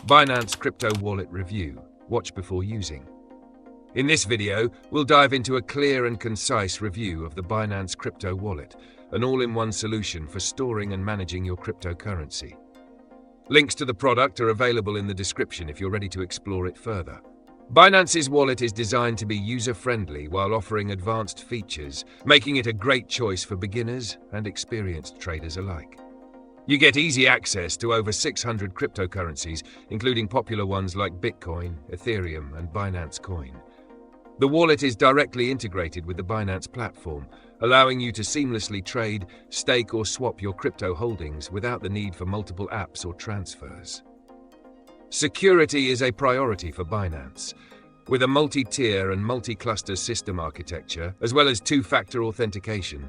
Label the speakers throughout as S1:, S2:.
S1: Binance Crypto Wallet Review. Watch before using. In this video, we'll dive into a clear and concise review of the Binance Crypto Wallet, an all-in-one solution for storing and managing your cryptocurrency. Links to the product are available in the description if you're ready to explore it further. Binance's wallet is designed to be user-friendly while offering advanced features, making it a great choice for beginners and experienced traders alike. You get easy access to over 600 cryptocurrencies, including popular ones like Bitcoin, Ethereum, and Binance Coin. The wallet is directly integrated with the Binance platform, allowing you to seamlessly trade, stake, or swap your crypto holdings without the need for multiple apps or transfers. Security is a priority for Binance. With a multi-tier and multi-cluster system architecture, as well as two-factor authentication,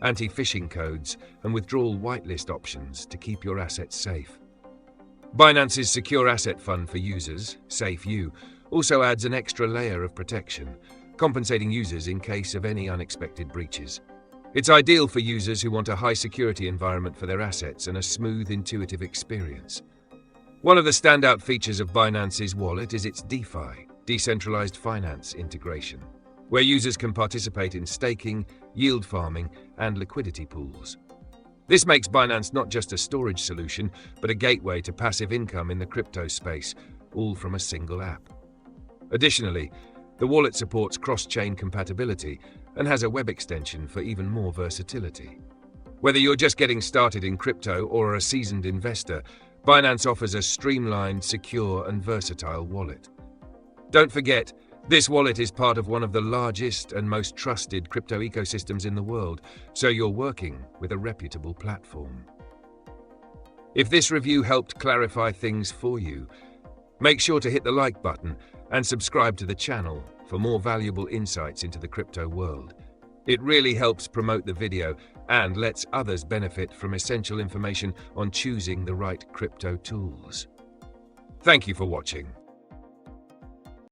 S1: anti-phishing codes, and withdrawal whitelist options to keep your assets safe. Binance's Secure Asset Fund for users, SafeU, also adds an extra layer of protection, compensating users in case of any unexpected breaches. It's ideal for users who want a high-security environment for their assets and a smooth, intuitive experience. One of the standout features of Binance's wallet is its DeFi, decentralized finance integration, where users can participate in staking, yield farming, and liquidity pools. This makes Binance not just a storage solution, but a gateway to passive income in the crypto space, all from a single app. Additionally, the wallet supports cross-chain compatibility and has a web extension for even more versatility. Whether you're just getting started in crypto or are a seasoned investor, Binance offers a streamlined, secure, and versatile wallet. Don't forget, this wallet is part of one of the largest and most trusted crypto ecosystems in the world, so you're working with a reputable platform. If this review helped clarify things for you, make sure to hit the like button and subscribe to the channel for more valuable insights into the crypto world. It really helps promote the video and lets others benefit from essential information on choosing the right crypto tools. Thank you for watching.